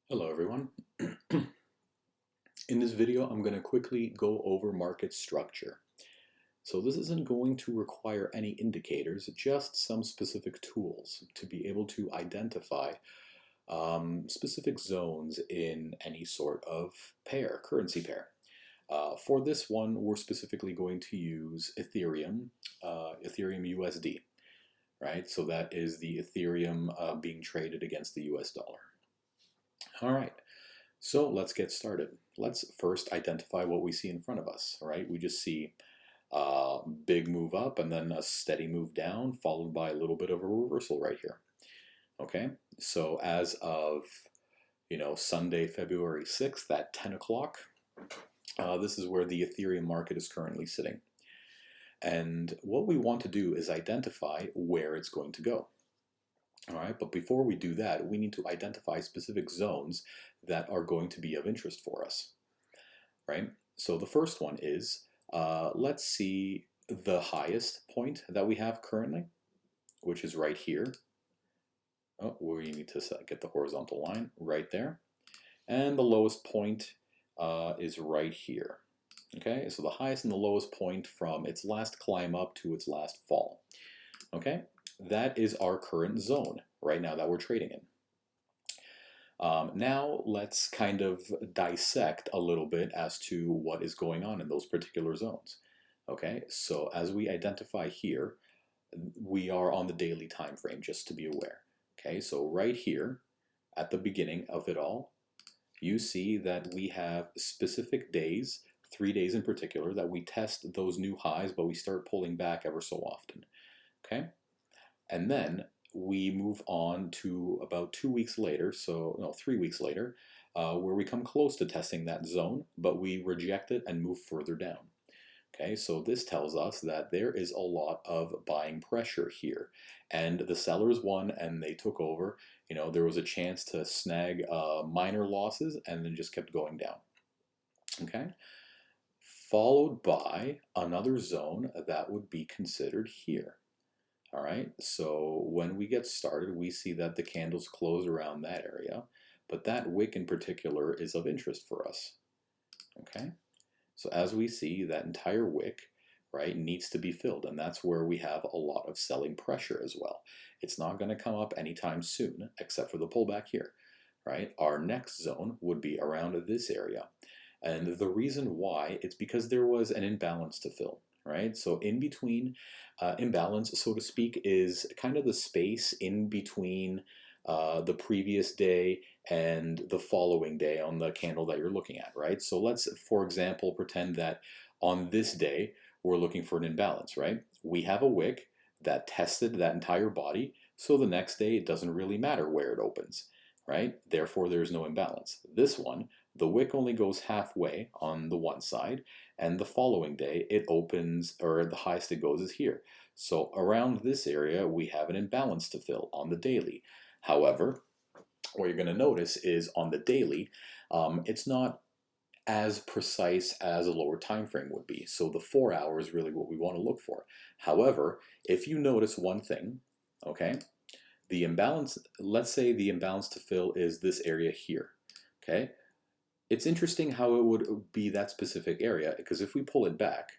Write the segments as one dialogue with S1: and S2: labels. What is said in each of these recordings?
S1: Hello everyone. In this video, I'm going to quickly go over market structure. So this isn't going to require any indicators, just some specific tools to be able to identify specific zones in any sort of pair, currency pair. For this one, we're specifically going to use Ethereum, Ethereum USD, right? So that is the Ethereum being traded against the US dollar. All right. So let's get started. Let's first identify what we see in front of us, right? We just see a big move up and then a steady move down, followed by a little bit of a reversal right here. Okay, so as of, Sunday, February 6th at 10 o'clock, this is where the Ethereum market is currently sitting. And what we want to do is identify where it's going to go. All right, but before we do that, we need to identify specific zones that are going to be of interest for us, right? So the first one is, let's see the highest point that we have currently, which is right here. Oh, we need to get the horizontal line right there. And the lowest point is right here. Okay, so the highest and the lowest point from its last climb up to its last fall. Okay, that is our current zone right now that we're trading in. Now let's kind of dissect a little bit as to what is going on in those particular zones. Okay, so as we identify here, we are on the daily time frame, just to be aware. Okay, so right here at the beginning of it all, you see that we have specific days, 3 days in particular, that we test those new highs, but we start pulling back ever so often. Okay, and then we move on to about 2 weeks later, so no, 3 weeks later, where we come close to testing that zone, but we reject it and move further down. Okay, so this tells us that there is a lot of buying pressure here, and the sellers won and they took over. There was a chance to snag minor losses and then just kept going down. Okay, followed by another zone that would be considered here. All right, so when we get started, we see that the candles close around that area, but that wick in particular is of interest for us. Okay, so as we see, that entire wick, right, needs to be filled, and that's where we have a lot of selling pressure as well. It's not going to come up anytime soon, except for the pullback here, right? Our next zone would be around this area, and the reason why, it's because there was an imbalance to fill. Right, so in between, imbalance, so to speak, is kind of the space in between the previous day and the following day on the candle that you're looking at, right? So let's, for example, pretend that on this day, we're looking for an imbalance, right? We have a wick that tested that entire body, so the next day it doesn't really matter where it opens, right? Therefore, there's no imbalance. This one, the wick only goes halfway on the one side, and the following day it opens, or the highest it goes is here. So around this area, we have an imbalance to fill on the daily. However, what you're going to notice is on the daily, it's not as precise as a lower time frame would be. So the 4 hour is really what we want to look for. However, if you notice one thing, okay, the imbalance, let's say the imbalance to fill is this area here, okay? It's interesting how it would be that specific area, because if we pull it back,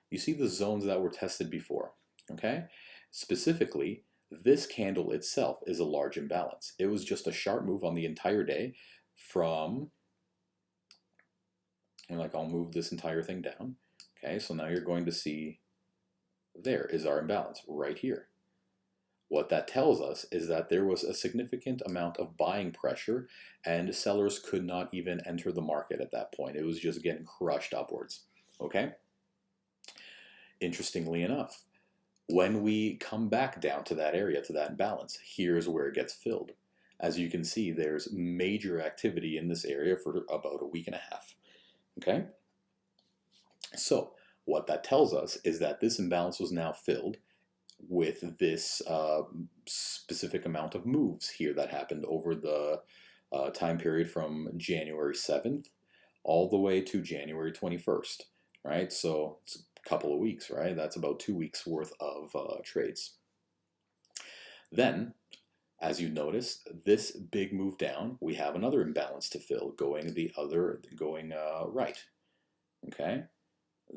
S1: you see the zones that were tested before, okay? Specifically, this candle itself is a large imbalance. It was just a sharp move on the entire day from, and like I'll move this entire thing down, okay? So now you're going to see, there is our imbalance right here. What that tells us is that there was a significant amount of buying pressure and sellers could not even enter the market at that point. It was just getting crushed upwards, okay? Interestingly enough, when we come back down to that area, to that balance, here's where it gets filled. As you can see, there's major activity in this area for about a week and a half, okay? So what that tells us is that this imbalance was now filled with this specific amount of moves here that happened over the time period from January 7th all the way to January 21st, right? So it's a couple of weeks, right? That's about 2 weeks worth of trades. Then, As you notice, this big move down, we have another imbalance to fill going right. Okay,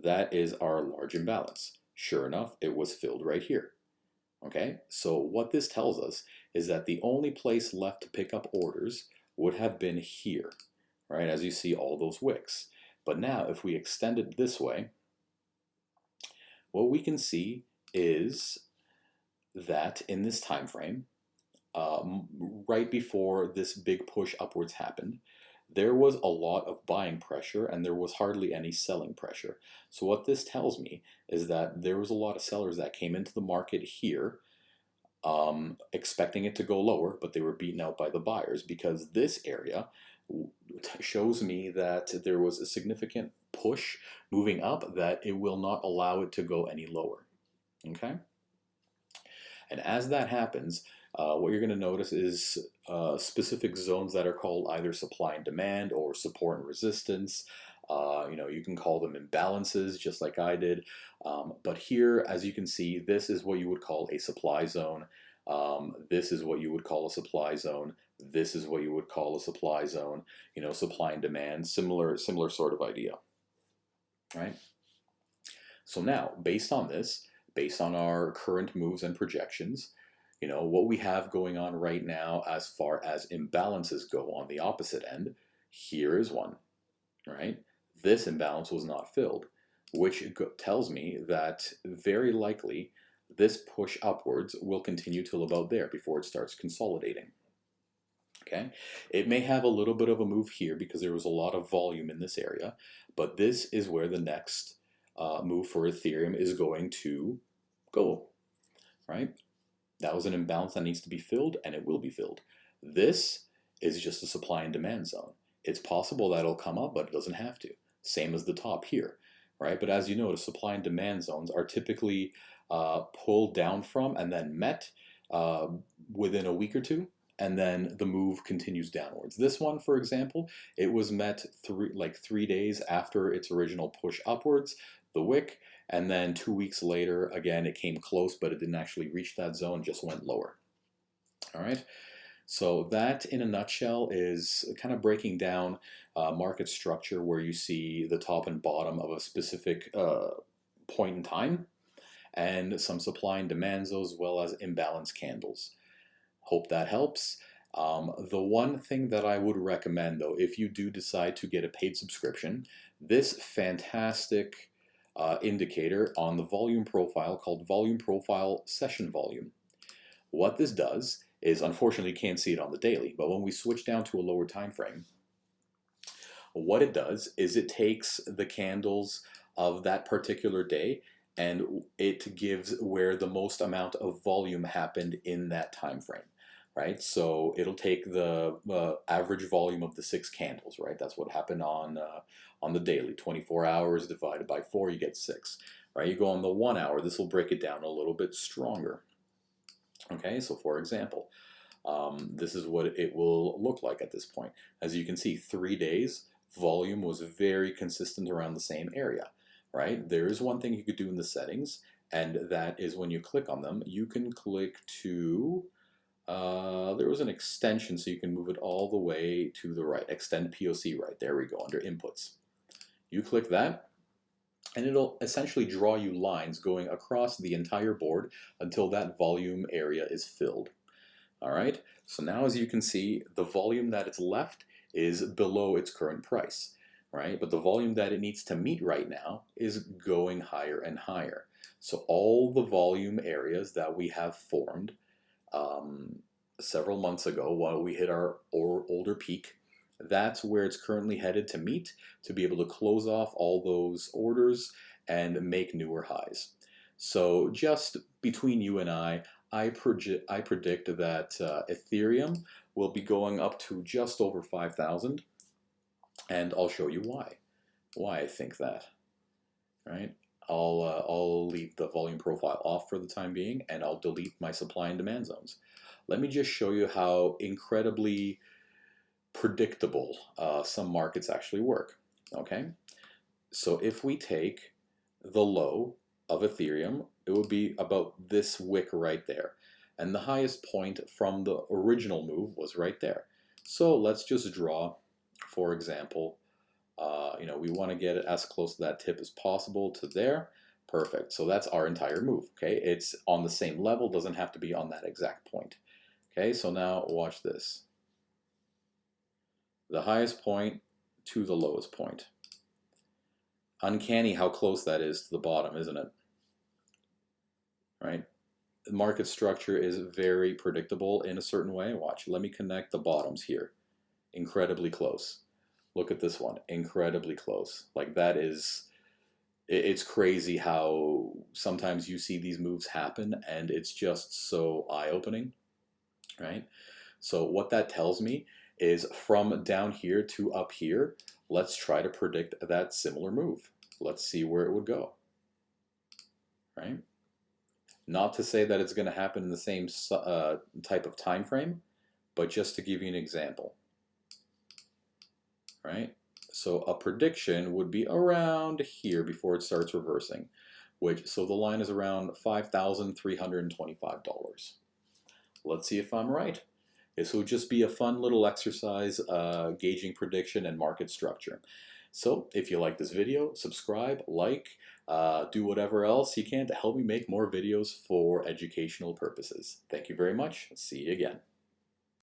S1: that is our large imbalance. Sure enough, it was filled right here. Okay, so what this tells us is that the only place left to pick up orders would have been here, right? As you see all those wicks. But now if we extend it this way, what we can see is that in this time frame, right before this big push upwards happened, there was a lot of buying pressure and there was hardly any selling pressure. So what this tells me is that there was a lot of sellers that came into the market here expecting it to go lower, but they were beaten out by the buyers because this area shows me that there was a significant push moving up that it will not allow it to go any lower. Okay? And as that happens, what you're going to notice is specific zones that are called either supply and demand or support and resistance. You can call them imbalances, just like I did. But here, as you can see, this is what you would call a supply zone. This is what you would call a supply zone. This is what you would call a supply zone. Supply and demand, similar sort of idea, right? So now, based on this, based on our current moves and projections, what we have going on right now as far as imbalances go on the opposite end, here is one, right? This imbalance was not filled, which tells me that very likely this push upwards will continue till about there before it starts consolidating. Okay, it may have a little bit of a move here because there was a lot of volume in this area, but this is where the next move for Ethereum is going to go, right? That was an imbalance that needs to be filled, and it will be filled. This is just a supply and demand zone. It's possible that it'll come up, but it doesn't have to. Same as the top here, right? But as you notice, supply and demand zones are typically pulled down from and then met within a week or two, and then the move continues downwards. This one, for example, it was met 3 days after its original push upwards, the wick, and then 2 weeks later, again, it came close, but it didn't actually reach that zone, just went lower. All right. So that, in a nutshell, is kind of breaking down market structure where you see the top and bottom of a specific point in time, and some supply and demand zones as well as imbalance candles. Hope that helps. The one thing that I would recommend, though, if you do decide to get a paid subscription, this fantastic indicator on the volume profile called volume profile session volume. What this does is, unfortunately, you can't see it on the daily, but when we switch down to a lower time frame, what it does is it takes the candles of that particular day and it gives where the most amount of volume happened in that time frame, right? So it'll take the average volume of the 6 candles, right? That's what happened on the daily. 24 hours divided by 4, you get 6, right? You go on the 1 hour, this will break it down a little bit stronger. Okay, so for example, this is what it will look like at this point. As you can see, 3 days, volume was very consistent around the same area, right? There is one thing you could do in the settings, and that is when you click on them, you can click to, there was an extension so you can move it all the way to the right, extend POC right, there we go, under inputs. You click that, and it'll essentially draw you lines going across the entire board until that volume area is filled. All right, so now as you can see, the volume that it's left is below its current price, right? But the volume that it needs to meet right now is going higher and higher. So all the volume areas that we have formed several months ago while we hit our older peak, that's where it's currently headed to meet to be able to close off all those orders and make newer highs. So just between you and I predict that Ethereum will be going up to just over 5,000, and I'll show you why I think that. Right? I'll leave the volume profile off for the time being, and I'll delete my supply and demand zones. Let me just show you how incredibly predictable some markets actually work. Okay, so if we take the low of Ethereum, it would be about this wick right there. and the highest point from the original move was right there. So let's just draw, for example, we want to get it as close to that tip as possible to there. Perfect. So that's our entire move. Okay, it's on the same level, doesn't have to be on that exact point. Okay, so now watch this. The highest point to the lowest point. Uncanny how close that is to the bottom, isn't it? Right? The market structure is very predictable in a certain way. Watch, let me connect the bottoms here. Incredibly close. Look at this one, incredibly close. Like that is, it's crazy how sometimes you see these moves happen and it's just so eye-opening, right? So what that tells me is from down here to up here, let's try to predict that similar move. Let's see where it would go, right? Not to say that it's going to happen in the same type of time frame, but just to give you an example, right? So a prediction would be around here before it starts reversing, so the line is around $5,325. Let's see if I'm right. This will just be a fun little exercise gauging prediction and market structure. So if you like this video, subscribe, like, do whatever else you can to help me make more videos for educational purposes. Thank you very much. See you again.